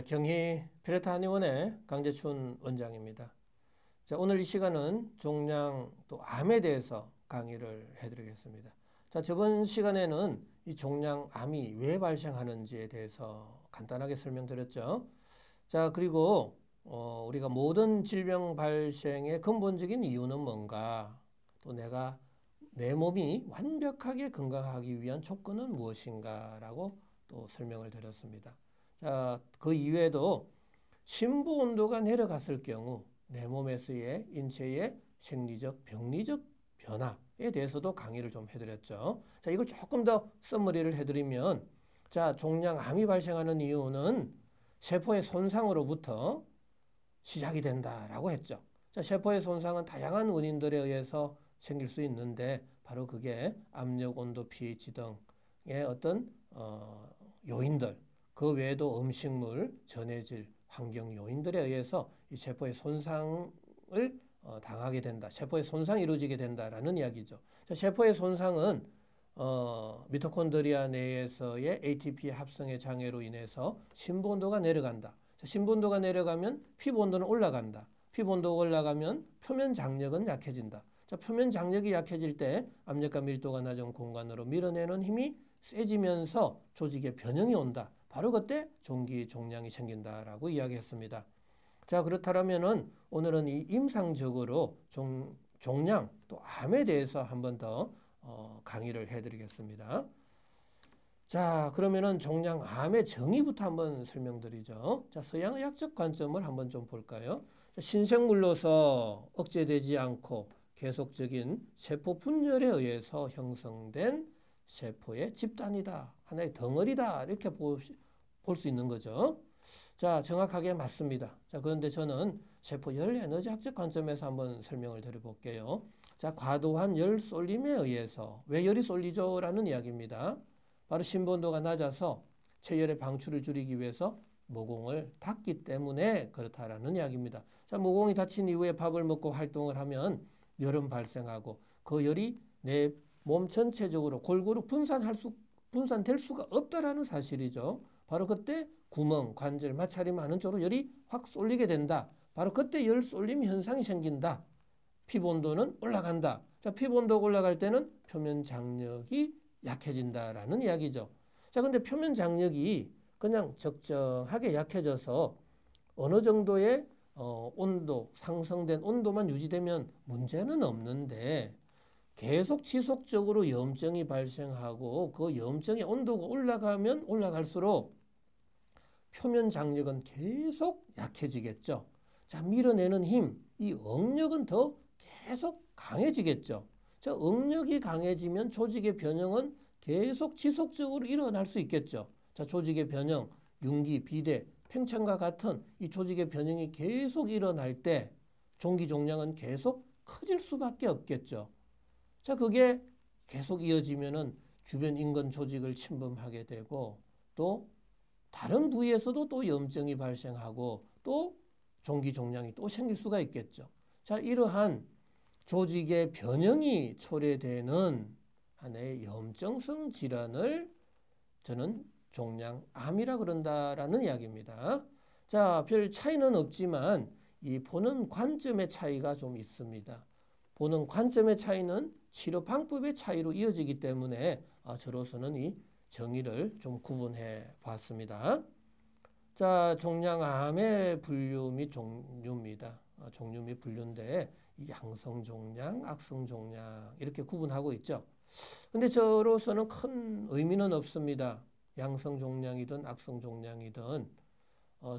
경희 피레타 한의원의 강재춘 원장입니다. 자, 오늘 이 시간은 종양 또 암에 대해서 강의를 해드리겠습니다. 자, 저번 시간에는 이 종양암이 왜 발생하는지에 대해서 간단하게 설명드렸죠. 자, 그리고 우리가 모든 질병 발생의 근본적인 이유는 뭔가, 또 내 몸이 완벽하게 건강하기 위한 조건은 무엇인가라고 또 설명을 드렸습니다. 자, 그 이외에도 심부 온도가 내려갔을 경우 내 몸에서의 인체의 생리적, 병리적 변화에 대해서도 강의를 좀 해드렸죠. 자, 이걸 조금 더 써머리를 해드리면, 자, 종양암이 발생하는 이유는 세포의 손상으로부터 시작이 된다라고 했죠. 자, 세포의 손상은 다양한 원인들에 의해서 생길 수 있는데, 바로 그게 압력, 온도, pH 등의 어떤 요인들, 그 외에도 음식물, 전해질, 환경 요인들에 의해서 이 세포의 손상을 당하게 된다. 세포의 손상이 이루어지게 된다라는 이야기죠. 자, 세포의 손상은 미토콘드리아 내에서의 ATP 합성의 장애로 인해서 심부 온도가 내려간다. 자, 심부 온도가 내려가면 피부 온도는 올라간다. 피부 온도가 올라가면 표면 장력은 약해진다. 자, 표면 장력이 약해질 때 압력과 밀도가 낮은 공간으로 밀어내는 힘이 세지면서 조직의 변형이 온다. 바로 그때 종기, 종양이 생긴다라고 이야기했습니다. 자, 그렇다면은 오늘은 이 임상적으로 종양 또 암에 대해서 한 번 더 강의를 해드리겠습니다. 자, 그러면은 종양암의 정의부터 한번 설명드리죠. 자, 서양의학적 관점을 한번 좀 볼까요? 자, 신생물로서 억제되지 않고 계속적인 세포 분열에 의해서 형성된 세포의 집단이다. 하나의 덩어리다. 이렇게 볼 수 있는 거죠. 자, 정확하게 맞습니다. 자, 그런데 저는 세포 열 에너지학적 관점에서 한번 설명을 드려볼게요. 자, 과도한 열 쏠림에 의해서, 왜 열이 쏠리죠? 라는 이야기입니다. 바로 심부 온도가 낮아서 체열의 방출을 줄이기 위해서 모공을 닫기 때문에 그렇다라는 이야기입니다. 자, 모공이 닫힌 이후에 밥을 먹고 활동을 하면 열은 발생하고, 그 열이 내 몸 전체적으로 골고루 분산될 수가 없다라는 사실이죠. 바로 그때 구멍, 관절, 마찰이 많은 쪽으로 열이 확 쏠리게 된다. 바로 그때 열 쏠림 현상이 생긴다. 피부 온도는 올라간다. 자, 피부 온도가 올라갈 때는 표면 장력이 약해진다라는 이야기죠. 자, 근데 표면 장력이 그냥 적정하게 약해져서 어느 정도의 온도, 상승된 온도만 유지되면 문제는 없는데, 계속 지속적으로 염증이 발생하고 그 염증의 온도가 올라가면 올라갈수록 표면 장력은 계속 약해지겠죠. 자, 밀어내는 힘, 이 응력은 더 계속 강해지겠죠. 자, 응력이 강해지면 조직의 변형은 계속 지속적으로 일어날 수 있겠죠. 자, 조직의 변형, 융기, 비대, 팽창과 같은 이 조직의 변형이 계속 일어날 때 종기 종양은 계속 커질 수밖에 없겠죠. 자, 그게 계속 이어지면은 주변 인근 조직을 침범하게 되고, 또 다른 부위에서도 또 염증이 발생하고, 또 종기 종양이 또 생길 수가 있겠죠. 자, 이러한 조직의 변형이 초래되는 하나의 염증성 질환을 저는 종양암이라 그런다라는 이야기입니다. 자, 별 차이는 없지만 이 보는 관점의 차이가 좀 있습니다. 보는 관점의 차이는 치료 방법의 차이로 이어지기 때문에 저로서는 이 정의를 좀 구분해 봤습니다. 자, 종양암의 분류 및 종류입니다. 종류 및 분류인데 이 양성 종양, 악성 종양 이렇게 구분하고 있죠. 근데 저로서는 큰 의미는 없습니다. 양성 종양이든 악성 종양이든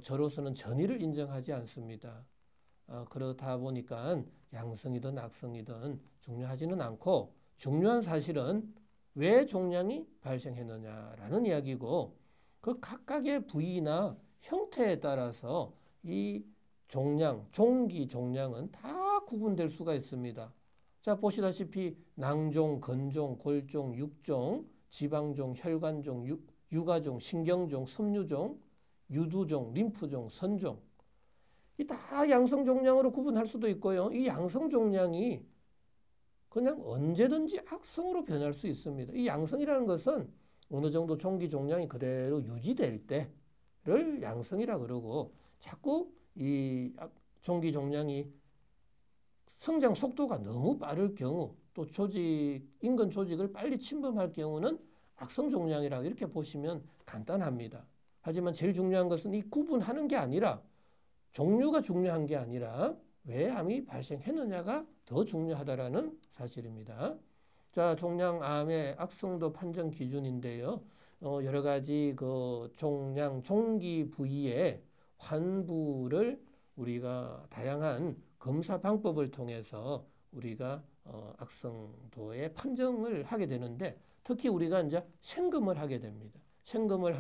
저로서는 전이를 인정하지 않습니다. 그렇다 보니까 양성이든 악성이든 중요하지는 않고, 중요한 사실은 왜 종양이 발생했느냐라는 이야기고, 그 각각의 부위나 형태에 따라서 이 종양, 종기 종양은 다 구분될 수가 있습니다. 자, 보시다시피 낭종, 근종, 골종, 육종, 지방종, 혈관종, 유가종, 신경종, 섬유종, 유두종, 림프종, 선종, 이 다 양성 종양으로 구분할 수도 있고요. 이 양성 종양이 그냥 언제든지 악성으로 변할 수 있습니다. 이 양성이라는 것은 어느 정도 종기 종양이 그대로 유지될 때, 양성이라 그러고 자꾸 이 종기 종양이 성장 속도가 너무 빠를 경우 또 인근 조직을 빨리 침범할 경우는 악성 종양이라고 이렇게 보시면 간단합니다. 하지만 제일 중요한 것은 이 구분하는 게 아니라 종류가 중요한 게 아니라 왜 암이 발생했느냐가 더 중요하다라는 사실입니다. 자, 종양암의 악성도 판정 기준인데요. 여러 가지 그 종기 부위의 환부를 우리가 다양한 검사 방법을 통해서 우리가 악성도의 판정을 하게 되는데 특히 우리가 이제 생검을 하게 됩니다. 생검을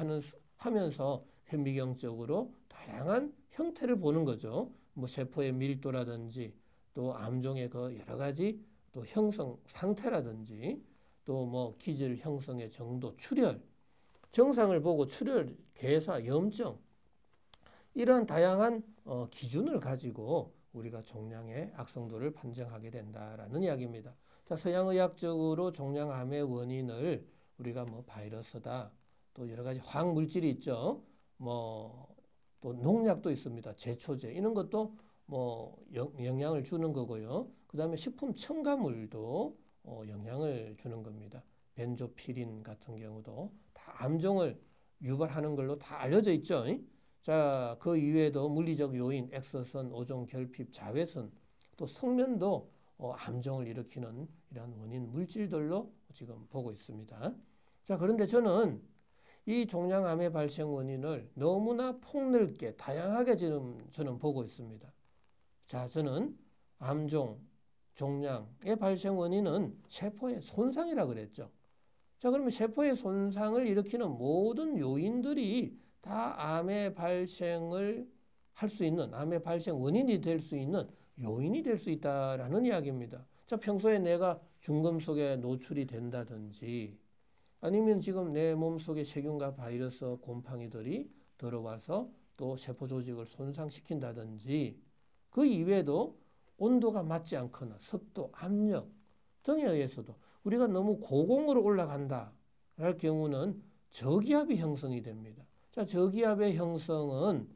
하면서 현미경적으로 다양한 형태를 보는 거죠. 뭐 세포의 밀도라든지 또 암종의 그 여러 가지 또 형성 상태라든지 또 뭐 기질 형성의 정도, 출혈, 정상을 보고 출혈, 괴사, 염증 이러한 다양한 기준을 가지고 우리가 종양의 악성도를 판정하게 된다라는 이야기입니다. 자, 서양의학적으로 종양암의 원인을 우리가 뭐 바이러스다, 또 여러 가지 화학 물질이 있죠. 뭐 또 농약도 있습니다. 제초제 이런 것도 뭐 영향을 주는 거고요. 그 다음에 식품 첨가물도 영향을 주는 겁니다. 벤조피린 같은 경우도 다 암종을 유발하는 걸로 다 알려져 있죠. 자, 그 이외에도 물리적 요인, 엑서선, 오존 결핍, 자외선, 또 성면도 암종을 일으키는 이러한 원인 물질들로 지금 보고 있습니다. 자, 그런데 저는 이 종양암의 발생 원인을 너무나 폭넓게 다양하게 지금 저는 보고 있습니다. 자, 저는 암종, 종양의 발생 원인은 세포의 손상이라 그랬죠. 자, 그러면 세포의 손상을 일으키는 모든 요인들이 다 암의 발생을 할 수 있는, 암의 발생 원인이 될 수 있는 요인이 될 수 있다라는 이야기입니다. 자, 평소에 내가 중금속에 노출이 된다든지 아니면 지금 내 몸속에 세균과 바이러스, 곰팡이들이 들어와서 또 세포 조직을 손상시킨다든지 그 이외에도 온도가 맞지 않거나 습도, 압력 등에 의해서도 우리가 너무 고공으로 올라간다 할 경우는 저기압이 형성이 됩니다. 자, 저기압의 형성은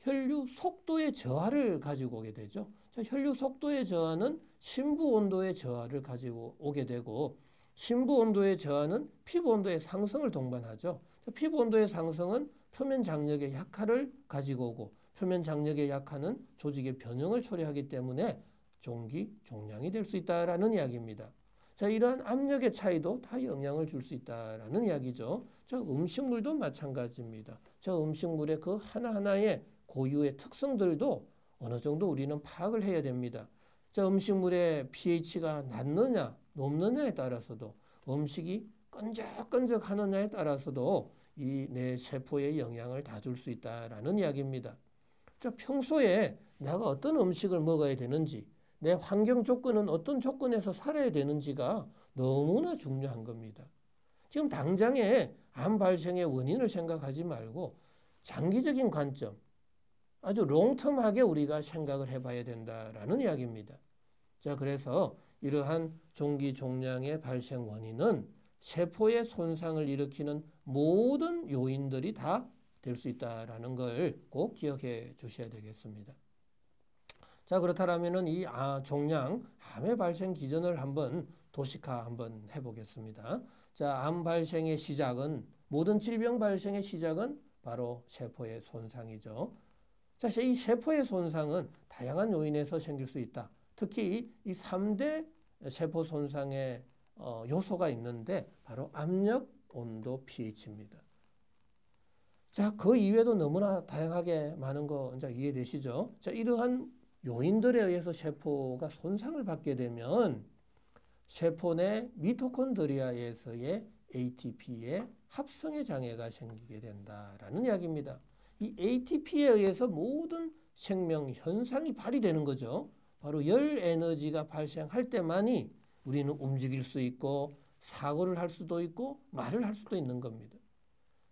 혈류 속도의 저하를 가지고 오게 되죠. 자, 혈류 속도의 저하는 심부 온도의 저하를 가지고 오게 되고 심부 온도의 저하는 피부 온도의 상승을 동반하죠. 자, 피부 온도의 상승은 표면 장력의 약화를 가지고 오고 표면 장력의 약화는 조직의 변형을 초래하기 때문에 종양이 될 수 있다라는 이야기입니다. 자, 이러한 압력의 차이도 다 영향을 줄 수 있다라는 이야기죠. 자, 음식물도 마찬가지입니다. 자, 음식물의 그 하나하나의 고유의 특성들도 어느 정도 우리는 파악을 해야 됩니다. 자, 음식물의 pH가 낮느냐, 높느냐에 따라서도 음식이 끈적끈적 하느냐에 따라서도 이 내 세포에 영향을 다 줄 수 있다라는 이야기입니다. 자, 평소에 내가 어떤 음식을 먹어야 되는지 내 환경 조건은 어떤 조건에서 살아야 되는지가 너무나 중요한 겁니다. 지금 당장에 암 발생의 원인을 생각하지 말고 장기적인 관점, 아주 롱텀하게 우리가 생각을 해봐야 된다라는 이야기입니다. 자, 그래서 이러한 종양의 발생 원인은 세포의 손상을 일으키는 모든 요인들이 다 될 수 있다라는 걸 꼭 기억해 주셔야 되겠습니다. 자, 그렇다면은 이 암의 발생 기전을 한번 도식화 한번 해보겠습니다. 자, 암 발생의 시작은 모든 질병 발생의 시작은 바로 세포의 손상이죠. 자, 이 세포의 손상은 다양한 요인에서 생길 수 있다. 특히 이 3대 세포 손상의 요소가 있는데 바로 압력, 온도, pH입니다. 자, 그 이외에도 너무나 다양하게 많은 거 이제 이해되시죠? 자, 이러한 요인들에 의해서 세포가 손상을 받게 되면 세포 내 미토콘드리아에서의 ATP의 합성의 장애가 생기게 된다라는 이야기입니다. 이 ATP에 의해서 모든 생명 현상이 발휘되는 거죠. 바로 열 에너지가 발생할 때만이 우리는 움직일 수 있고 사고를 할 수도 있고 말을 할 수도 있는 겁니다.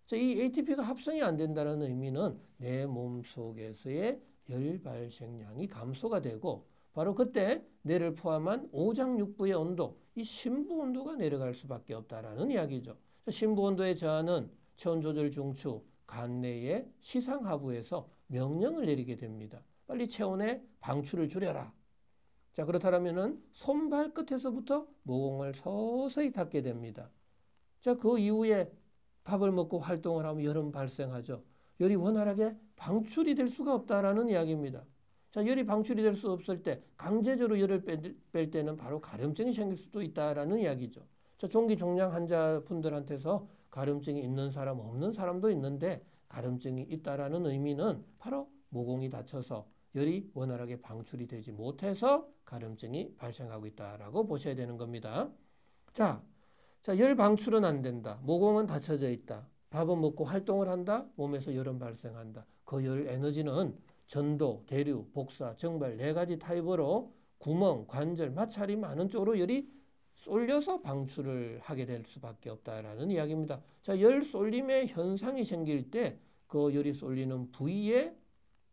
자, 이 ATP가 합성이 안 된다는 의미는 내 몸속에서의 열 발생량이 감소가 되고 바로 그때 뇌를 포함한 오장육부의 온도, 이 심부 온도가 내려갈 수밖에 없다라는 이야기죠. 심부 온도의 저하는 체온 조절 중추, 간 내의 시상하부에서 명령을 내리게 됩니다. 빨리 체온의 방출을 줄여라. 자, 그렇다면은 손발 끝에서부터 모공을 서서히 닫게 됩니다. 자, 그 이후에 밥을 먹고 활동을 하면 열은 발생하죠. 열이 원활하게 방출이 될 수가 없다라는 이야기입니다. 자, 열이 방출이 될 수 없을 때 강제적으로 열을 뺄 때는 바로 가려움증이 생길 수도 있다라는 이야기죠. 자, 종기 종양 환자분들한테서 가려움증이 있는 사람, 없는 사람도 있는데 가려움증이 있다라는 의미는 바로 모공이 닫혀서 열이 원활하게 방출이 되지 못해서 가려움증이 발생하고 있다라고 보셔야 되는 겁니다. 자, 열 방출은 안 된다. 모공은 닫혀져 있다. 밥은 먹고 활동을 한다. 몸에서 열은 발생한다. 그 열 에너지는 전도, 대류, 복사, 정발 4가지 타입으로 구멍, 관절, 마찰이 많은 쪽으로 열이 쏠려서 방출을 하게 될 수밖에 없다라는 이야기입니다. 자, 열 쏠림의 현상이 생길 때 그 열이 쏠리는 부위의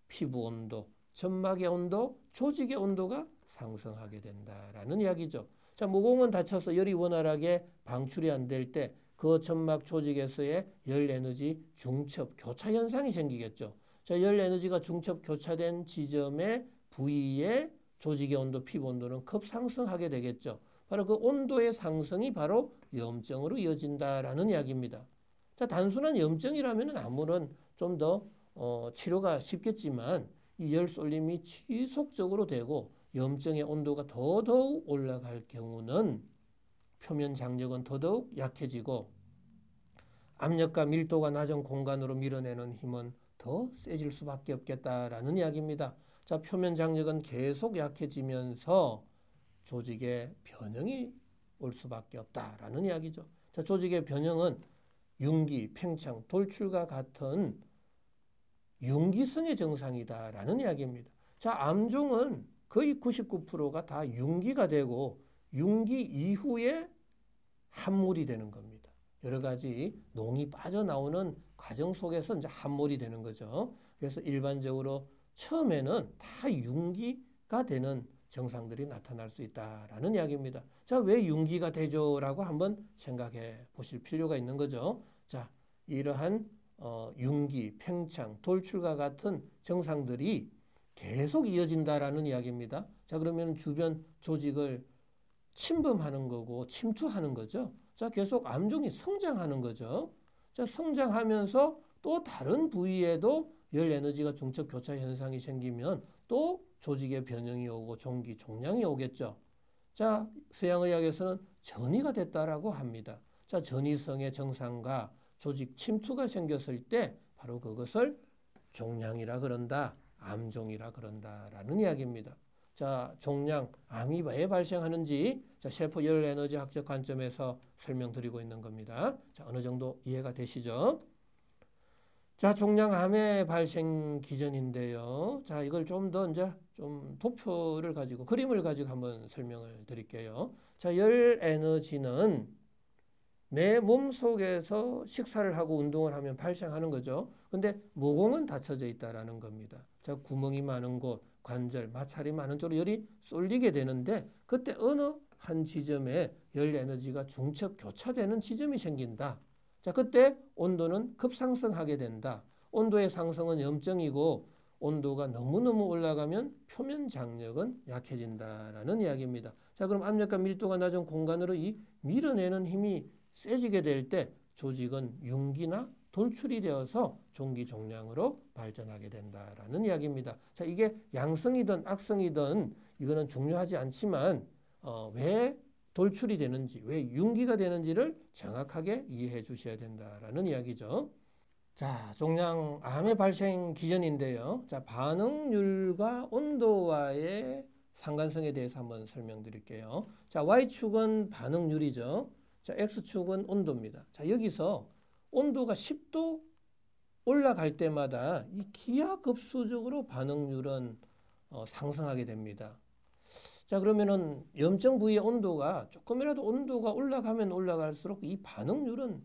피부 온도, 점막의 온도, 조직의 온도가 상승하게 된다라는 이야기죠. 자, 모공은 닫혀서 열이 원활하게 방출이 안 될 때 그 점막 조직에서의 열 에너지 중첩 교차 현상이 생기겠죠. 자, 열 에너지가 중첩 교차된 지점의 부위의 조직의 온도, 피부 온도는 급상승하게 되겠죠. 바로 그 온도의 상승이 바로 염증으로 이어진다라는 이야기입니다. 자, 단순한 염증이라면 아무런 좀 더 치료가 쉽겠지만 이 열 쏠림이 지속적으로 되고 염증의 온도가 더더욱 올라갈 경우는 표면 장력은 더더욱 약해지고 압력과 밀도가 낮은 공간으로 밀어내는 힘은 더 세질 수밖에 없겠다라는 이야기입니다. 자, 표면 장력은 계속 약해지면서 조직의 변형이 올 수밖에 없다라는 이야기죠. 자, 조직의 변형은 융기, 팽창, 돌출과 같은 융기성의 증상이다라는 이야기입니다. 자, 암종은 거의 99%가 다 융기가 되고 융기 이후에 함몰이 되는 겁니다. 여러 가지 농이 빠져나오는 과정 속에서 이제 함몰이 되는 거죠. 그래서 일반적으로 처음에는 다 융기가 되는 증상들이 나타날 수 있다라는 이야기입니다. 자, 왜 융기가 되죠? 라고 한번 생각해 보실 필요가 있는 거죠. 자, 이러한 융기, 팽창, 돌출과 같은 증상들이 계속 이어진다라는 이야기입니다. 자, 그러면 주변 조직을 침범하는 거고 침투하는 거죠. 자, 계속 암종이 성장하는 거죠. 자, 성장하면서 또 다른 부위에도 열 에너지가 중첩 교차 현상이 생기면 또 조직의 변형이 오고 종기, 종양이 오겠죠. 자, 서양의학에서는 전이가 됐다라고 합니다. 자, 전이성의 증상과 조직 침투가 생겼을 때 바로 그것을 종양이라 그런다, 암종이라 그런다라는 이야기입니다. 자, 종양, 암이 왜 발생하는지 자, 세포 열 에너지 학적 관점에서 설명드리고 있는 겁니다. 자, 어느 정도 이해가 되시죠? 자, 종양암의 발생 기전인데요. 자, 이걸 좀 더 이제 좀 도표를 가지고 그림을 가지고 한번 설명을 드릴게요. 자, 열 에너지는 내 몸속에서 식사를 하고 운동을 하면 발생하는 거죠. 근데 모공은 닫혀져 있다라는 겁니다. 자, 구멍이 많은 곳, 관절, 마찰이 많은 쪽으로 열이 쏠리게 되는데 그때 어느 한 지점에 열 에너지가 중첩 교차되는 지점이 생긴다. 자, 그때 온도는 급상승하게 된다. 온도의 상승은 염증이고 온도가 너무너무 올라가면 표면 장력은 약해진다라는 이야기입니다. 자, 그럼 압력과 밀도가 낮은 공간으로 이 밀어내는 힘이 세지게 될 때 조직은 융기나 돌출이 되어서 종기 종양으로 발전하게 된다라는 이야기입니다. 자, 이게 양성이든 악성이든 이거는 중요하지 않지만 왜 돌출이 되는지, 왜 융기가 되는지를 정확하게 이해해 주셔야 된다라는 이야기죠. 자, 종양암의 발생 기전인데요. 자, 반응률과 온도와의 상관성에 대해서 한번 설명드릴게요. 자, Y축은 반응률이죠. 자, X축은 온도입니다. 자, 여기서 온도가 10도 올라갈 때마다 이 기하급수적으로 반응률은 상승하게 됩니다. 자, 그러면은 염증 부위의 온도가 조금이라도 온도가 올라가면 올라갈수록 이 반응률은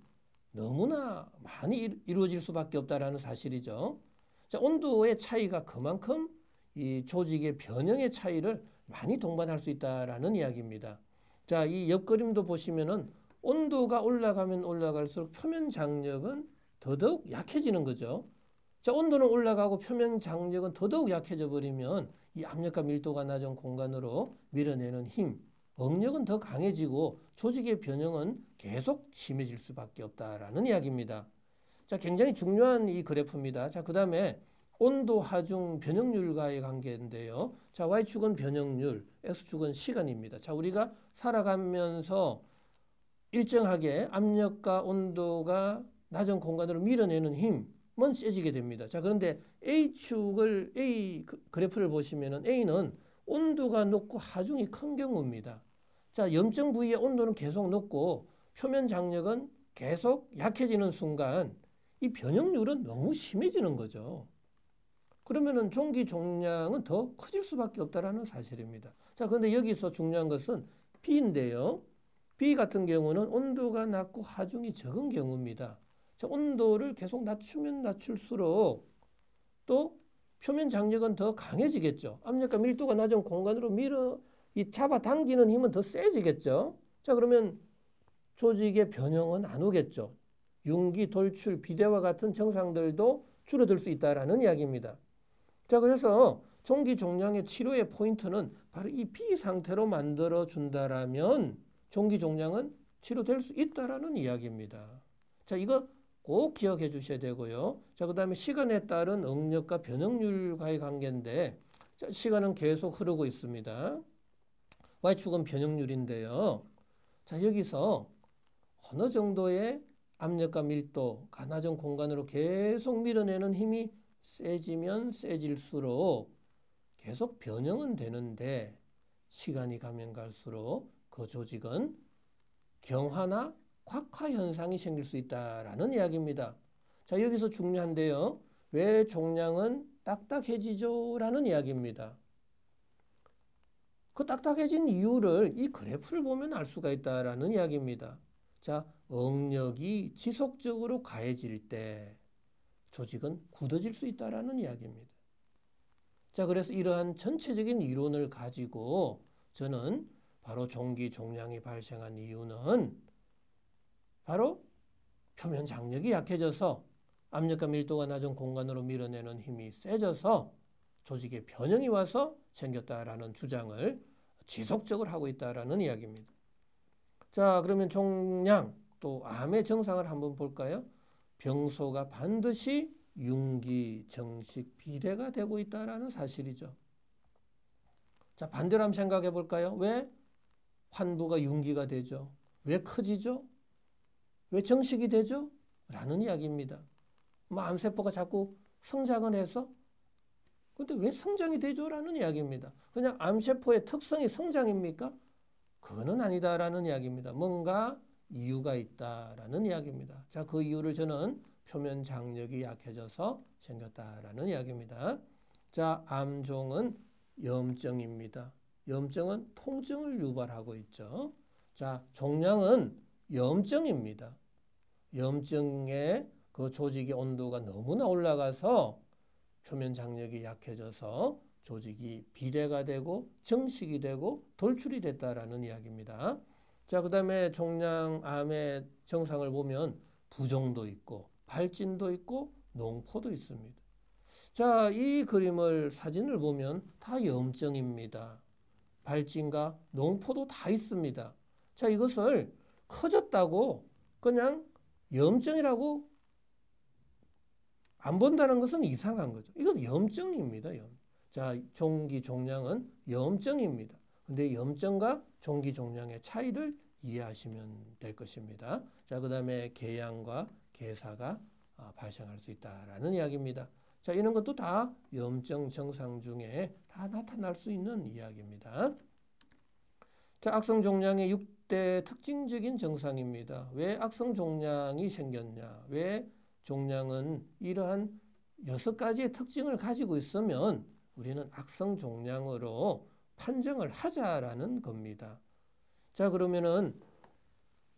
너무나 많이 이루어질 수밖에 없다라는 사실이죠. 자, 온도의 차이가 그만큼 이 조직의 변형의 차이를 많이 동반할 수 있다라는 이야기입니다. 자, 이 옆그림도 보시면은 온도가 올라가면 올라갈수록 표면 장력은 더더욱 약해지는 거죠. 자, 온도는 올라가고 표면 장력은 더더욱 약해져 버리면 이 압력과 밀도가 낮은 공간으로 밀어내는 힘, 응력은 더 강해지고 조직의 변형은 계속 심해질 수밖에 없다라는 이야기입니다. 자, 굉장히 중요한 이 그래프입니다. 자, 그 다음에 온도, 하중, 변형률과의 관계인데요. 자, Y축은 변형률, X축은 시간입니다. 자, 우리가 살아가면서 일정하게 압력과 온도가 낮은 공간으로 밀어내는 힘은 세지게 됩니다. 자, 그런데 A축을, 그래프를 보시면은 A는 온도가 높고 하중이 큰 경우입니다. 자, 염증 부위의 온도는 계속 높고 표면 장력은 계속 약해지는 순간 이 변형률은 너무 심해지는 거죠. 그러면은 종기 종량은 더 커질 수밖에 없다라는 사실입니다. 자, 그런데 여기서 중요한 것은 B인데요. B 같은 경우는 온도가 낮고 하중이 적은 경우입니다. 자, 온도를 계속 낮추면 낮출수록 또 표면 장력은 더 강해지겠죠. 압력과 밀도가 낮은 공간으로 이 잡아당기는 힘은 더 세지겠죠. 자, 그러면 조직의 변형은 안 오겠죠. 융기, 돌출, 비대와 같은 증상들도 줄어들 수 있다라는 이야기입니다. 자, 그래서 종기 종양의 치료의 포인트는 바로 이 B 상태로 만들어 준다라면 종기 종양은 치료될 수 있다라는 이야기입니다. 자, 이거 꼭 기억해 주셔야 되고요. 자, 그다음에 시간에 따른 응력과 변형률과의 관계인데, 자, 시간은 계속 흐르고 있습니다. Y축은 변형률인데요. 자, 여기서 어느 정도의 압력과 밀도가 낮은 공간으로 계속 밀어내는 힘이 세지면 세질수록 계속 변형은 되는데 시간이 가면 갈수록 그 조직은 경화나 곽화 현상이 생길 수 있다라는 이야기입니다. 자, 여기서 중요한데요. 왜 종양은 딱딱해지죠? 라는 이야기입니다. 그 딱딱해진 이유를 이 그래프를 보면 알 수가 있다라는 이야기입니다. 자, 응력이 지속적으로 가해질 때 조직은 굳어질 수 있다라는 이야기입니다. 자, 그래서 이러한 전체적인 이론을 가지고 저는 바로 종기 종양이 발생한 이유는 바로 표면 장력이 약해져서 압력과 밀도가 낮은 공간으로 밀어내는 힘이 세져서 조직의 변형이 와서 생겼다라는 주장을 지속적으로 하고 있다라는 이야기입니다. 자, 그러면 종양 또 암의 증상을 한번 볼까요? 병소가 반드시 융기, 정식, 비대가 되고 있다라는 사실이죠. 자, 반대로 한번 생각해 볼까요? 왜 환부가 융기가 되죠? 왜 커지죠? 왜 정식이 되죠? 라는 이야기입니다. 암세포가 자꾸 성장을 해서 근데 왜 성장이 되죠? 라는 이야기입니다. 그냥 암세포의 특성이 성장입니까? 그거는 아니다라는 이야기입니다. 뭔가 이유가 있다라는 이야기입니다. 자, 그 이유를 저는 표면 장력이 약해져서 생겼다라는 이야기입니다. 자, 암종은 염증입니다. 염증은 통증을 유발하고 있죠. 자, 종양은 염증입니다. 염증의 그 조직의 온도가 너무나 올라가서 표면 장력이 약해져서 조직이 비대가 되고 정식이 되고 돌출이 됐다라는 이야기입니다. 자, 그 다음에 종양암의 증상을 보면 부종도 있고 발진도 있고 농포도 있습니다. 자, 이 그림을 사진을 보면 다 염증입니다. 발진과 농포도 다 있습니다. 자, 이것을 커졌다고 그냥 염증이라고 안 본다는 것은 이상한 거죠. 이건 염증입니다. 자, 종기 종양은 염증입니다. 근데 염증과 종기 종양의 차이를 이해하시면 될 것입니다. 자, 그 다음에 궤양과 괴사가 발생할 수 있다라는 이야기입니다. 자, 이런 것도 다 염증 증상 중에 다 나타날 수 있는 이야기입니다. 자, 악성 종양의 6대 특징적인 증상입니다. 왜 악성 종양이 생겼냐? 왜 종양은 이러한 6가지의 특징을 가지고 있으면 우리는 악성 종양으로 판정을 하자라는 겁니다. 자, 그러면은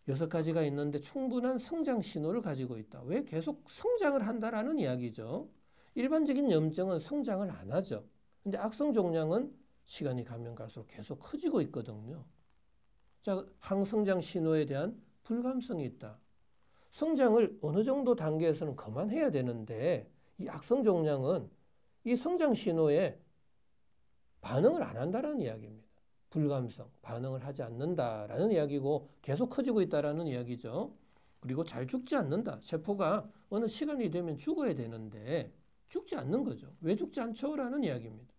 6가지가 있는데 충분한 성장 신호를 가지고 있다. 왜 계속 성장을 한다라는 이야기죠. 일반적인 염증은 성장을 안 하죠. 근데 악성 종양은 시간이 가면 갈수록 계속 커지고 있거든요. 자, 항성장 신호에 대한 불감성이 있다. 성장을 어느 정도 단계에서는 그만해야 되는데 이 악성 종양은 이 성장 신호에 반응을 안 한다는 이야기입니다. 불감성, 반응을 하지 않는다라는 이야기고 계속 커지고 있다라는 이야기죠. 그리고 잘 죽지 않는다. 세포가 어느 시간이 되면 죽어야 되는데 죽지 않는 거죠. 왜 죽지 않죠? 라는 이야기입니다.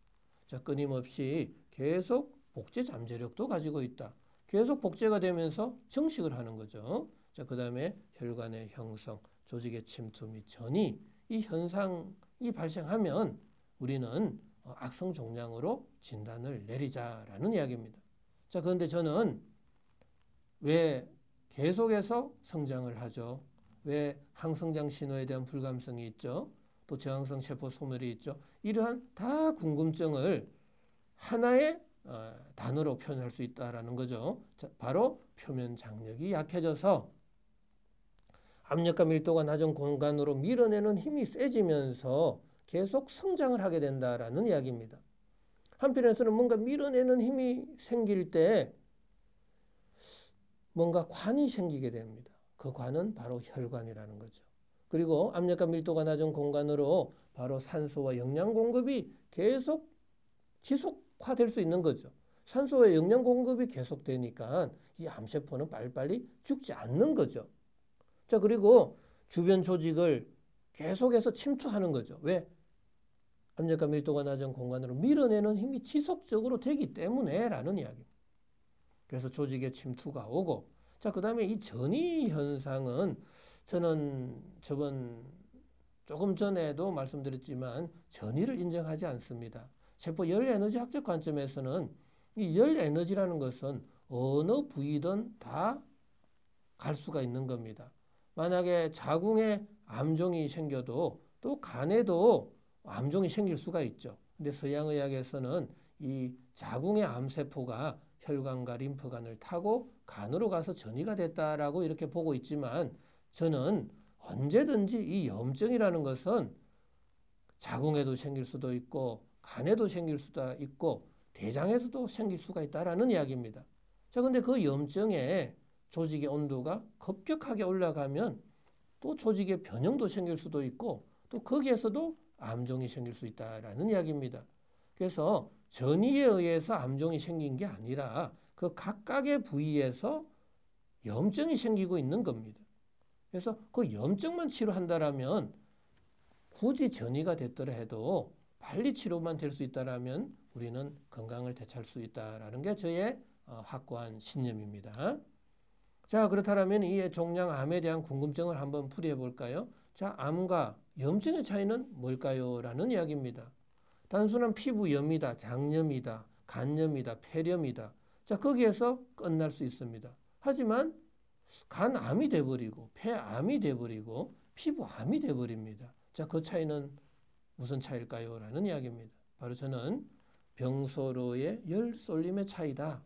자, 끊임없이 계속 복제 잠재력도 가지고 있다. 계속 복제가 되면서 정식을 하는 거죠. 자, 그 다음에 혈관의 형성, 조직의 침투 및 전이 이 현상이 발생하면 우리는 악성 종양으로 진단을 내리자라는 이야기입니다. 자, 그런데 저는 왜 계속해서 성장을 하죠? 왜 항성장 신호에 대한 불감성이 있죠? 또 저항성 세포 소멸이 있죠? 이러한 다 궁금증을 하나의 단어로 표현할 수 있다라는 거죠. 자, 바로 표면 장력이 약해져서 압력과 밀도가 낮은 공간으로 밀어내는 힘이 세지면서 계속 성장을 하게 된다라는 이야기입니다. 한편에서는 뭔가 밀어내는 힘이 생길 때 뭔가 관이 생기게 됩니다. 그 관은 바로 혈관이라는 거죠. 그리고 압력과 밀도가 낮은 공간으로 바로 산소와 영양 공급이 계속 지속화될 수 있는 거죠. 산소와 영양 공급이 계속되니까 이 암세포는 빨리빨리 죽지 않는 거죠. 자, 그리고 주변 조직을 계속해서 침투하는 거죠. 왜? 압력과 밀도가 낮은 공간으로 밀어내는 힘이 지속적으로 되기 때문에 라는 이야기입니다. 그래서 조직에 침투가 오고, 자, 그 다음에 이 전이 현상은 저는 조금 전에도 말씀드렸지만 전이를 인정하지 않습니다. 세포 열 에너지 학적 관점에서는 이 열 에너지라는 것은 어느 부위든 다 갈 수가 있는 겁니다. 만약에 자궁에 암종이 생겨도 또 간에도 암종이 생길 수가 있죠. 근데 서양의학에서는 이 자궁의 암세포가 혈관과 림프관을 타고 간으로 가서 전이가 됐다라고 이렇게 보고 있지만 저는 언제든지 이 염증이라는 것은 자궁에도 생길 수도 있고 간에도 생길 수도 있고 대장에서도 생길 수가 있다라는 이야기입니다. 자, 근데 그 염증에 조직의 온도가 급격하게 올라가면 또 조직의 변형도 생길 수도 있고 또 거기에서도 암종이 생길 수 있다라는 이야기입니다. 그래서 전이에 의해서 암종이 생긴 게 아니라 그 각각의 부위에서 염증이 생기고 있는 겁니다. 그래서 그 염증만 치료한다라면 굳이 전이가 됐더라 해도 빨리 치료만 될 수 있다라면 우리는 건강을 되찾을 수 있다라는 게 저의 확고한 신념입니다. 자, 그렇다면 이 종양암에 대한 궁금증을 한번 풀이해 볼까요? 자, 암과 염증의 차이는 뭘까요? 라는 이야기입니다. 단순한 피부염이다, 장염이다, 간염이다, 폐렴이다. 자, 거기에서 끝날 수 있습니다. 하지만 간암이 돼버리고 폐암이 돼버리고 피부암이 돼버립니다. 자, 그 차이는 무슨 차이일까요? 라는 이야기입니다. 바로 저는 병소로의 열 쏠림의 차이다.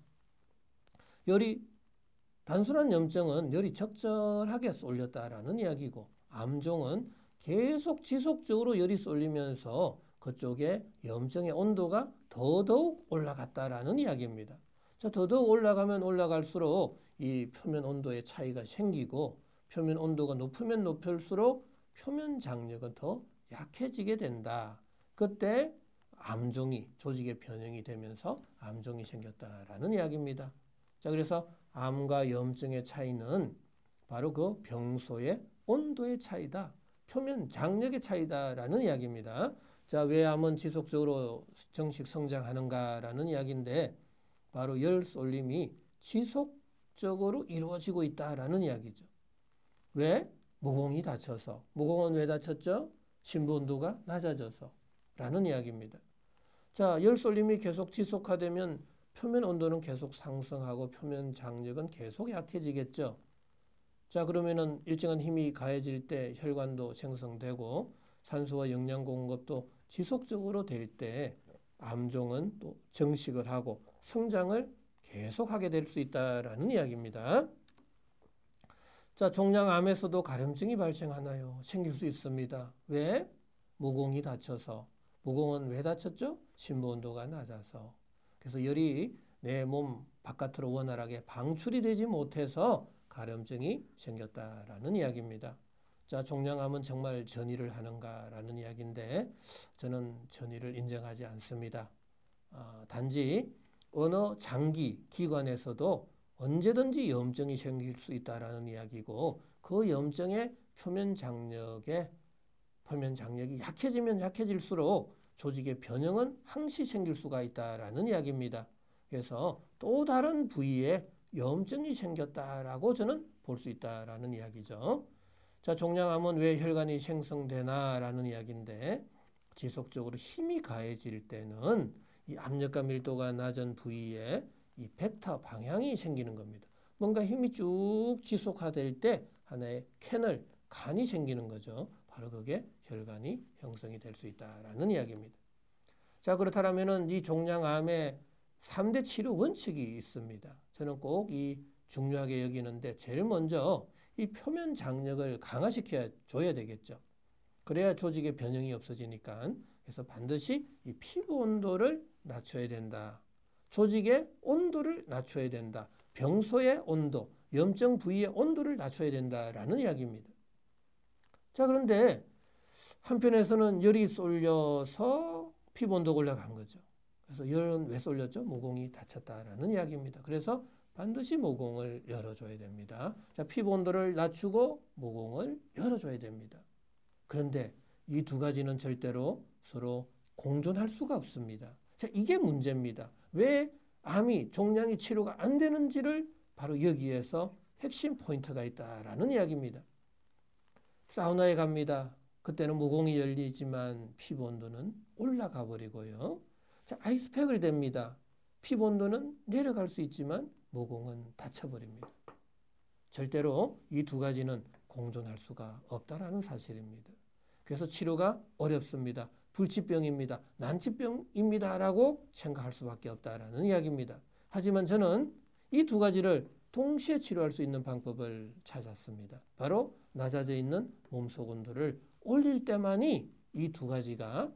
단순한 염증은 열이 적절하게 쏠렸다라는 이야기고 암종은 계속 지속적으로 열이 쏠리면서 그쪽에 염증의 온도가 더더욱 올라갔다라는 이야기입니다. 자, 더더욱 올라가면 올라갈수록 이 표면 온도의 차이가 생기고 표면 온도가 높으면 높을수록 표면 장력은 더 약해지게 된다. 그때 암종이 조직의 변형이 되면서 암종이 생겼다라는 이야기입니다. 자, 그래서 암과 염증의 차이는 바로 그 병소의 온도의 차이다. 표면 장력의 차이다라는 이야기입니다. 자, 왜 암은 지속적으로 정식 성장하는가라는 이야기인데 바로 열 쏠림이 지속적으로 이루어지고 있다라는 이야기죠. 왜? 모공이 닫혀서. 모공은 왜 닫혔죠? 심부 온도가 낮아져서 라는 이야기입니다. 자, 열 쏠림이 계속 지속화되면 표면 온도는 계속 상승하고 표면 장력은 계속 약해지겠죠. 자, 그러면은 일정한 힘이 가해질 때 혈관도 생성되고 산소와 영양 공급도 지속적으로 될 때 암종은 또 정식을 하고 성장을 계속하게 될 수 있다라는 이야기입니다. 자, 종양암에서도 가려움증이 발생하나요? 생길 수 있습니다. 왜? 모공이 닫혀서. 모공은 왜 닫혔죠? 심부 온도가 낮아서. 그래서 열이 내 몸 바깥으로 원활하게 방출이 되지 못해서 가려움증이 생겼다라는 이야기입니다. 자, 종양암은 정말 전이를 하는가라는 이야기인데 저는 전이를 인정하지 않습니다. 단지 어느 장기 기관에서도 언제든지 염증이 생길 수 있다라는 이야기고 그 염증의 표면 장력이 약해지면 약해질수록 조직의 변형은 항시 생길 수가 있다라는 이야기입니다. 그래서 또 다른 부위에 염증이 생겼다라고 저는 볼 수 있다라는 이야기죠. 자, 종양암은 왜 혈관이 생성되나라는 이야기인데 지속적으로 힘이 가해질 때는 이 압력과 밀도가 낮은 부위에 이 벡터 방향이 생기는 겁니다. 뭔가 힘이 쭉 지속화될 때 하나의 간이 생기는 거죠. 바로 그게 혈관이 형성이 될 수 있다라는 이야기입니다. 자, 그렇다면은 이 종양암의 3대 치료 원칙이 있습니다. 저는 꼭 이 중요하게 여기는데 제일 먼저 이 표면 장력을 강화시켜 줘야 되겠죠. 그래야 조직의 변형이 없어지니까. 그래서 반드시 이 피부 온도를 낮춰야 된다. 조직의 온도를 낮춰야 된다. 병소의 온도, 염증 부위의 온도를 낮춰야 된다라는 이야기입니다. 자, 그런데 한편에서는 열이 쏠려서 피부 온도가 올라간 거죠. 그래서 열은 왜 쏠렸죠? 모공이 다쳤다라는 이야기입니다. 그래서 반드시 모공을 열어줘야 됩니다. 자, 피부 온도를 낮추고 모공을 열어줘야 됩니다. 그런데 이 두 가지는 절대로 서로 공존할 수가 없습니다. 자, 이게 문제입니다. 왜 암이 종양이 치료가 안 되는지를 바로 여기에서 핵심 포인트가 있다라는 이야기입니다. 사우나에 갑니다. 그때는 모공이 열리지만 피부 온도는 올라가 버리고요. 자, 아이스팩을 댑니다. 피부 온도는 내려갈 수 있지만 모공은 닫혀버립니다. 절대로 이 두 가지는 공존할 수가 없다라는 사실입니다. 그래서 치료가 어렵습니다. 불치병입니다. 난치병입니다라고 생각할 수밖에 없다라는 이야기입니다. 하지만 저는 이 두 가지를 동시에 치료할 수 있는 방법을 찾았습니다. 바로 낮아져 있는 몸속 온도를 올릴 때만이 이 두 가지가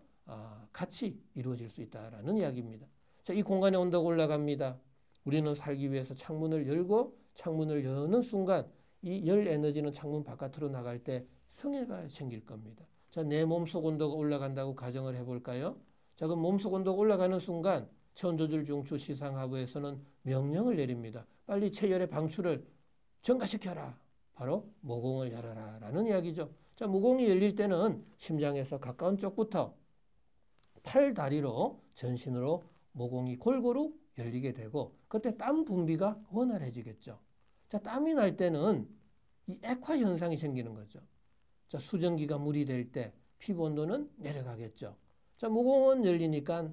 같이 이루어질 수 있다라는 이야기입니다. 자, 이 공간의 온도가 올라갑니다. 우리는 살기 위해서 창문을 열고 창문을 여는 순간 이 열 에너지는 창문 바깥으로 나갈 때 성해가 생길 겁니다. 자, 내 몸속 온도가 올라간다고 가정을 해볼까요? 자, 그럼 몸속 온도가 올라가는 순간 체온조절 중추 시상하부에서는 명령을 내립니다. 빨리 체열의 방출을 증가시켜라. 바로 모공을 열어라 라는 이야기죠. 자, 모공이 열릴 때는 심장에서 가까운 쪽부터 팔, 다리로 전신으로 모공이 골고루 열리게 되고 그때 땀 분비가 원활해지겠죠. 자, 땀이 날 때는 이 액화 현상이 생기는 거죠. 자, 수증기가 물이 될 때 피부 온도는 내려가겠죠. 자, 모공은 열리니까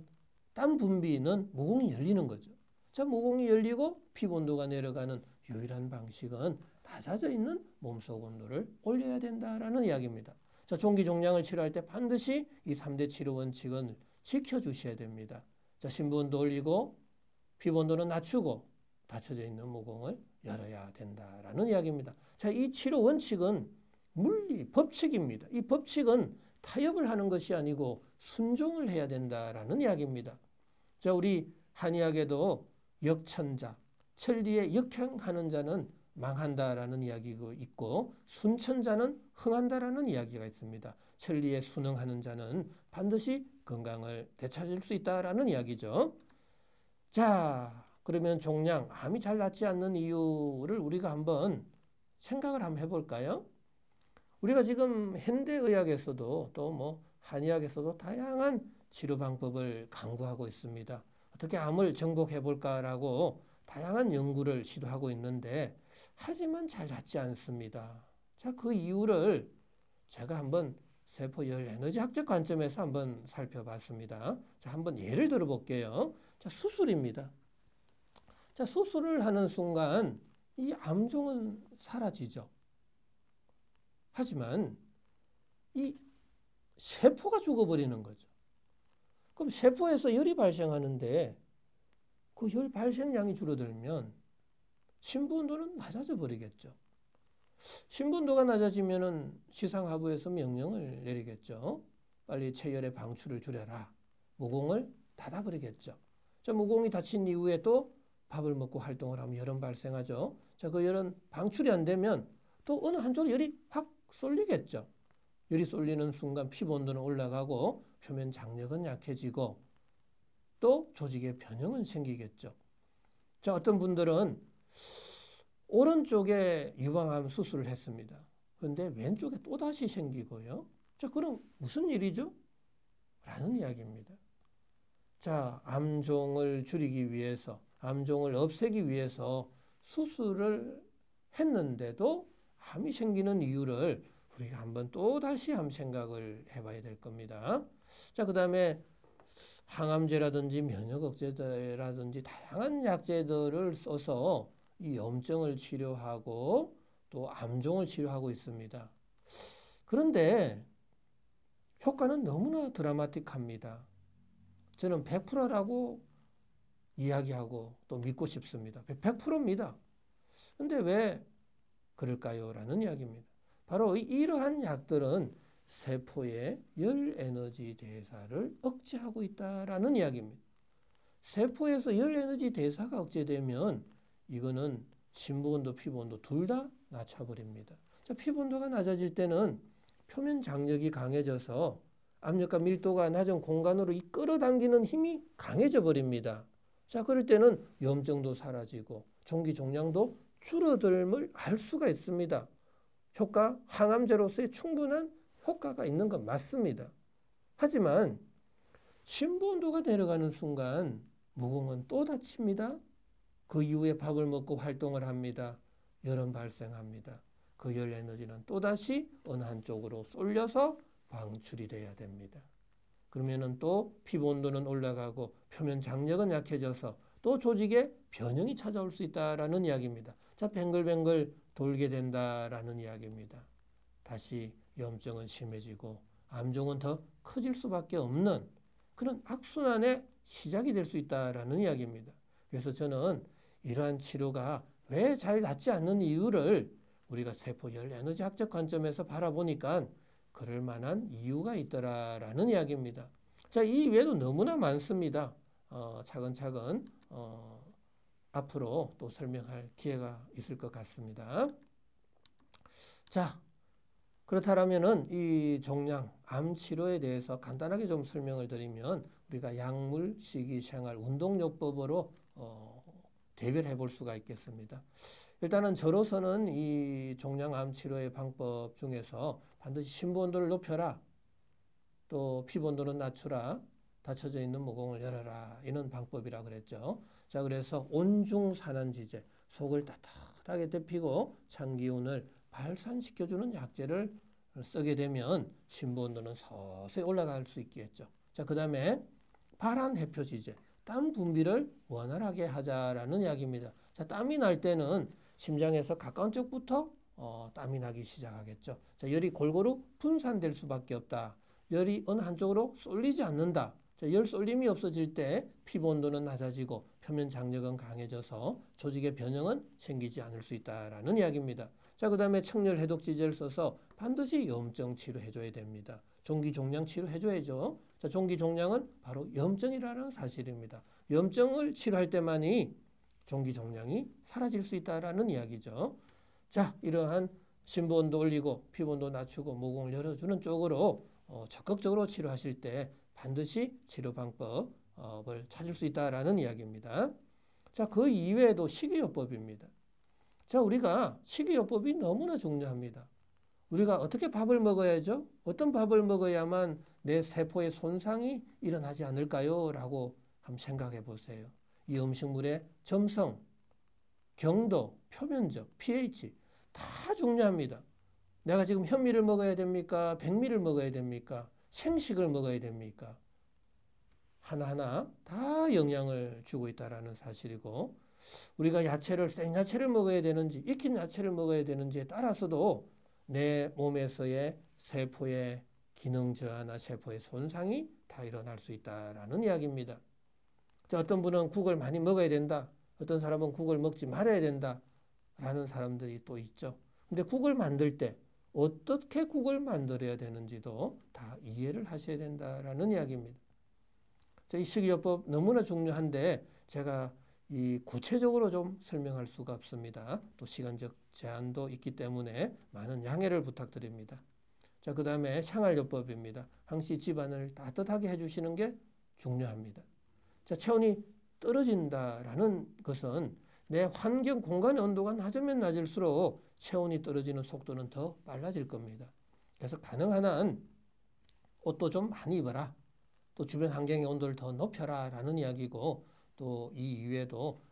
땀 분비는 모공이 열리는 거죠. 자, 모공이 열리고 피부 온도가 내려가는 유일한 방식은 낮아져 있는 몸속 온도를 올려야 된다라는 이야기입니다. 자, 종기 종양을 치료할 때 반드시 이 3대 치료 원칙은 지켜주셔야 됩니다. 자, 심부 온도 올리고 피부 온도는 낮추고 닫혀져 있는 모공을 열어야 된다라는 이야기입니다. 자, 이 치료 원칙은 물리 법칙입니다. 이 법칙은 타협을 하는 것이 아니고 순종을 해야 된다라는 이야기입니다. 자, 우리 한의학에도 역천자, 천리에 역행하는 자는 망한다라는 이야기가 있고 순천자는 흥한다라는 이야기가 있습니다. 천리에 순응하는 자는 반드시 건강을 되찾을 수 있다라는 이야기죠. 자, 그러면 종양, 암이 잘 낫지 않는 이유를 우리가 한번 생각을 한번 해볼까요? 우리가 지금 현대의학에서도 또 뭐 한의학에서도 다양한 치료 방법을 강구하고 있습니다. 어떻게 암을 정복해 볼까라고 다양한 연구를 시도하고 있는데 하지만 잘 낫지 않습니다. 자, 그 이유를 제가 한번 세포열 에너지 학적 관점에서 한번 살펴봤습니다. 자, 한번 예를 들어 볼게요. 자, 수술입니다. 자, 수술을 하는 순간 이 암종은 사라지죠. 하지만 이 세포가 죽어버리는 거죠. 그럼 세포에서 열이 발생하는데 그 열 발생량이 줄어들면 심부 온도는 낮아져 버리겠죠. 심부 온도가 낮아지면은 시상하부에서 명령을 내리겠죠. 빨리 체열의 방출을 줄여라. 모공을 닫아버리겠죠. 자, 모공이 닫힌 이후에 또 밥을 먹고 활동을 하면 열은 발생하죠. 자, 그 열은 방출이 안 되면 또 어느 한쪽으로 열이 확 쏠리겠죠. 열이 쏠리는 순간 피부 온도는 올라가고 표면 장력은 약해지고 또 조직의 변형은 생기겠죠. 자, 어떤 분들은 오른쪽에 유방암 수술을 했습니다. 그런데 왼쪽에 또다시 생기고요. 자, 그럼 무슨 일이죠? 라는 이야기입니다. 자, 암종을 줄이기 위해서, 암종을 없애기 위해서 수술을 했는데도 암이 생기는 이유를 우리가 한번 또다시 한번 생각을 해봐야 될 겁니다. 자, 그 다음에 항암제라든지 면역억제제라든지 다양한 약제들을 써서 이 염증을 치료하고 또 암종을 치료하고 있습니다. 그런데 효과는 너무나 드라마틱합니다. 저는 100%라고 이야기하고 또 믿고 싶습니다. 100%입니다. 근데 왜 그럴까요? 라는 이야기입니다. 바로 이러한 약들은 세포의 열 에너지 대사를 억제하고 있다라는 이야기입니다. 세포에서 열 에너지 대사가 억제되면 이거는 심부온도, 피부온도 둘 다 낮춰버립니다. 자, 피부온도가 낮아질 때는 표면 장력이 강해져서 압력과 밀도가 낮은 공간으로 이 끌어당기는 힘이 강해져 버립니다. 자, 그럴 때는 염증도 사라지고 종기 종양도 줄어들음을 알 수가 있습니다. 효과, 항암제로서의 충분한 효과가 있는 건 맞습니다. 하지만 심부온도가 내려가는 순간 모공은 또 닫힙니다. 그 이후에 밥을 먹고 활동을 합니다. 열은 발생합니다. 그 열 에너지는 또다시 어느 한쪽으로 쏠려서 방출이 돼야 됩니다. 그러면은 또 피부 온도는 올라가고 표면 장력은 약해져서 또 조직에 변형이 찾아올 수 있다라는 이야기입니다. 자, 뱅글뱅글 돌게 된다라는 이야기입니다. 다시 염증은 심해지고 암종은 더 커질 수밖에 없는 그런 악순환의 시작이 될 수 있다라는 이야기입니다. 그래서 저는 이러한 치료가 왜 잘 낫지 않는 이유를 우리가 세포열 에너지학적 관점에서 바라보니까 그럴 만한 이유가 있더라라는 이야기입니다. 자, 이 외에도 너무나 많습니다. 차근차근 앞으로 또 설명할 기회가 있을 것 같습니다. 자, 그렇다면은 이 종양 암 치료에 대해서 간단하게 좀 설명을 드리면 우리가 약물, 식이, 생활, 운동요법으로 대별해 볼 수가 있겠습니다. 일단은 저로서는 이 종양암 치료의 방법 중에서 반드시 심부온도를 높여라, 또 피부온도는 낮추라, 닫혀져 있는 모공을 열어라, 이런 방법이라 그랬죠. 자, 그래서 온중산안지제, 속을 따뜻하게 데피고 찬기운을 발산시켜주는 약제를 쓰게 되면 심부온도는 서서히 올라갈 수 있겠죠. 자, 그 다음에 발한해표지제, 땀 분비를 원활하게 하자라는 이야기입니다. 자, 땀이 날 때는 심장에서 가까운 쪽부터 땀이 나기 시작하겠죠. 자, 열이 골고루 분산될 수밖에 없다. 열이 어느 한쪽으로 쏠리지 않는다. 자, 열 쏠림이 없어질 때 피부 온도는 낮아지고 표면 장력은 강해져서 조직의 변형은 생기지 않을 수 있다라는 이야기입니다. 자, 그 다음에 청열 해독지제를 써서 반드시 염증 치료해줘야 됩니다. 종기 종양 치료해줘야죠. 자, 종기 종양은 바로 염증이라는 사실입니다. 염증을 치료할 때만이 종기 종양이 사라질 수 있다라는 이야기죠. 자, 이러한 심부온도 올리고 피부온도 낮추고 모공을 열어주는 쪽으로 적극적으로 치료하실 때 반드시 치료 방법을 찾을 수 있다라는 이야기입니다. 자, 그 이외에도 식이요법입니다. 자, 우리가 식이요법이 너무나 중요합니다. 우리가 어떻게 밥을 먹어야죠? 어떤 밥을 먹어야만 내 세포의 손상이 일어나지 않을까요? 라고 한번 생각해 보세요. 이 음식물의 점성, 경도, 표면적, pH 다 중요합니다. 내가 지금 현미를 먹어야 됩니까? 백미를 먹어야 됩니까? 생식을 먹어야 됩니까? 하나하나 다 영향을 주고 있다는 사실이고, 우리가 야채를 생야채를 먹어야 되는지 익힌 야채를 먹어야 되는지에 따라서도 내 몸에서의 세포의 기능 저하나 세포의 손상이 다 일어날 수 있다라는 이야기입니다. 자, 어떤 분은 국을 많이 먹어야 된다. 어떤 사람은 국을 먹지 말아야 된다. 라는 사람들이 또 있죠. 근데 국을 만들 때 어떻게 국을 만들어야 되는지도 다 이해를 하셔야 된다라는 이야기입니다. 자, 이 식이요법 너무나 중요한데 제가 이 구체적으로 좀 설명할 수가 없습니다. 또 시간적 제한도 있기 때문에 많은 양해를 부탁드립니다. 자, 그 다음에 생활요법입니다. 항시 집안을 따뜻하게 해주시는 게 중요합니다. 자, 체온이 떨어진다라는 것은 내 환경 공간의 온도가 낮으면 낮을수록 체온이 떨어지는 속도는 더 빨라질 겁니다. 그래서 가능한 한 옷도 좀 많이 입어라. 또 주변 환경의 온도를 더 높여라 라는 이야기고, 또 이 이외에도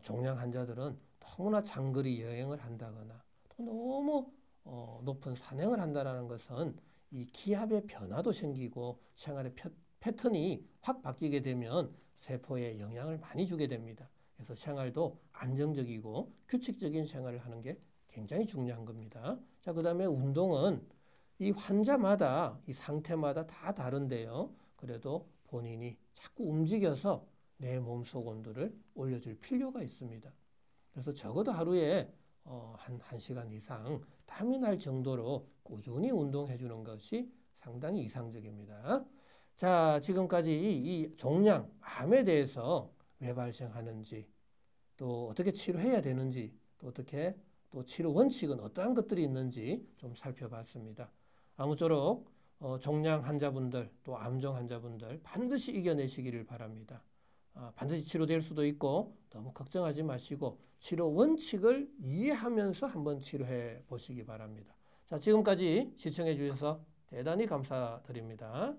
종양 환자들은 너무나 장거리 여행을 한다거나 또 너무 높은 산행을 한다는 것은 이 기압의 변화도 생기고 생활의 패턴이 확 바뀌게 되면 세포에 영향을 많이 주게 됩니다. 그래서 생활도 안정적이고 규칙적인 생활을 하는 게 굉장히 중요한 겁니다. 자, 그 다음에 운동은 이 환자마다 이 상태마다 다 다른데요. 그래도 본인이 자꾸 움직여서 내 몸속 온도를 올려줄 필요가 있습니다. 그래서 적어도 하루에 한 1시간 이상 땀이 날 정도로 꾸준히 운동해 주는 것이 상당히 이상적입니다. 자, 지금까지 이 종양, 암에 대해서 왜 발생하는지, 또 어떻게 치료해야 되는지, 또 어떻게 또 치료 원칙은 어떠한 것들이 있는지 좀 살펴봤습니다. 아무쪼록 종양 환자분들, 또 암종 환자분들 반드시 이겨내시기를 바랍니다. 반드시 치료될 수도 있고 너무 걱정하지 마시고 치료 원칙을 이해하면서 한번 치료해 보시기 바랍니다. 자, 지금까지 시청해 주셔서 대단히 감사드립니다.